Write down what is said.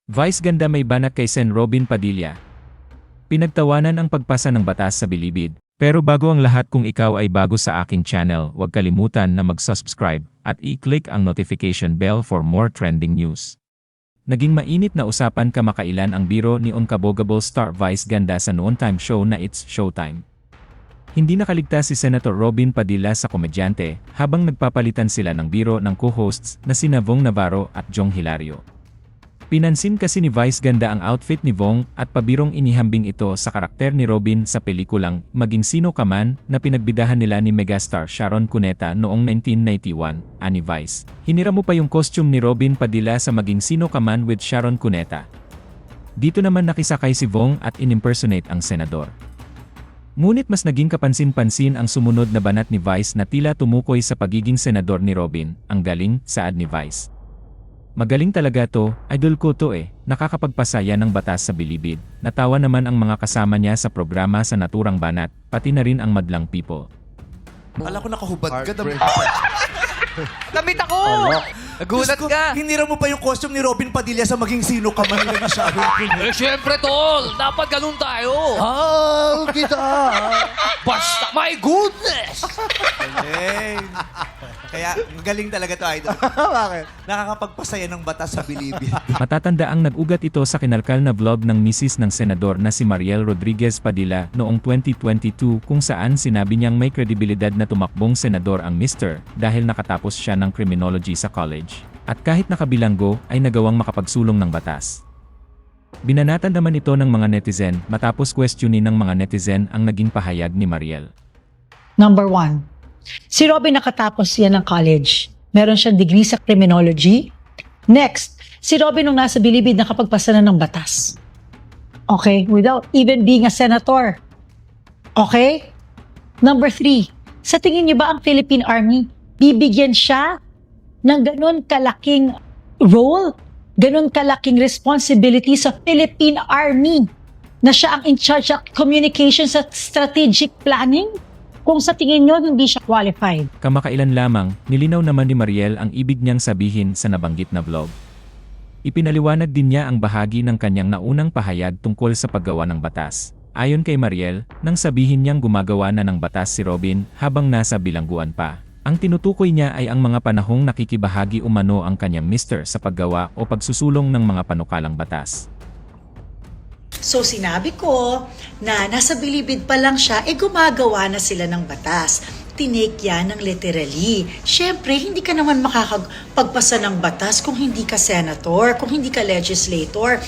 Vice ganda may banat kay Sen. Robin Padilla. Pinagtawanan ang pagpasa ng batas sa Bilibid. Pero bago ang lahat, kung ikaw ay bago sa aking channel, huwag kalimutan na mag-subscribe at i-click ang notification bell for more trending news. Naging mainit na usapan kamakailan ang biro ni Unkabogable star Vice ganda sa noon time show na It's Showtime. Hindi nakaligtas si Senator Robin Padilla sa komedyante habang nagpapalitan sila ng biro ng co-hosts na sina Vong Navarro at Jong Hilario. Pinansin kasi ni Vice ganda ang outfit ni Vong at pabirong inihambing ito sa karakter ni Robin sa pelikulang Maging Sino Ka Man na pinagbidahan nila ni megastar Sharon Cuneta noong 1991, ani Vice. Hinira mo pa yung costume ni Robin Padilla sa Maging Sino Ka Man with Sharon Cuneta. Dito naman nakisakay si Vong at inimpersonate ang senador. Ngunit mas naging kapansin-pansin ang sumunod na banat ni Vice na tila tumukoy sa pagiging senador ni Robin. Ang galing, saad ni Vice. Magaling talaga to, idol ko to nakakapagpasaya ng batas sa Bilibid. Natawa naman ang mga kasama niya sa programa sa naturang banat, pati na rin ang madlang people. Akala ko nakahubad ka. Damit ako! Nagulat ka! Hinira mo pa yung costume ni Robin Padilla sa Maging Sino Ka Man nila ni Sharon Cuneta. Eh, syempre, tol! Dapat ganun tayo! Mahal kita! Basta, my goodness! Kaya magaling talaga to, idol. Bakit? Nakakapagpasaya ng batas sa Bilibid. Matatanda ang nag-ugat ito sa kinalkal na vlog ng misis ng senador na si Mariel Rodriguez Padilla noong 2022 kung saan sinabi niyang may kredibilidad na tumakbong senador ang Mr. dahil nakatapos siya ng criminology sa college. At kahit nakabilanggo ay nagawang makapagsulong ng batas. Binanatan naman ito ng mga netizen matapos questionin ng mga netizen ang naging pahayag ni Mariel. Number one, si Robin nakatapos yan ng college. Meron siyang degree sa criminology. Next, si Robin nung nasa Bilibid nakapagpasa na ng batas. Okay? Without even being a senator. Okay? Number three, sa tingin niyo ba ang Philippine Army, bibigyan siya ng ganun kalaking role, ganun kalaking responsibility sa Philippine Army na siya ang in charge of communications at strategic planning? Kung sa tingin nyo, hindi siya qualified. Kamakailan lamang, nilinaw naman ni Mariel ang ibig niyang sabihin sa nabanggit na vlog. Ipinaliwanag din niya ang bahagi ng kanyang naunang pahayag tungkol sa paggawa ng batas. Ayon kay Mariel, nang sabihin niyang gumagawa na ng batas si Robin habang nasa bilangguan pa. Ang tinutukoy niya ay ang mga panahong nakikibahagi umano ang kanyang mister sa paggawa o pagsusulong ng mga panukalang batas. So sinabi ko na nasa Bilibid pa lang siya, gumagawa na sila ng batas. Tinake yan ng literally. Siyempre, hindi ka naman makakapagpasa ng batas kung hindi ka senator, kung hindi ka legislator.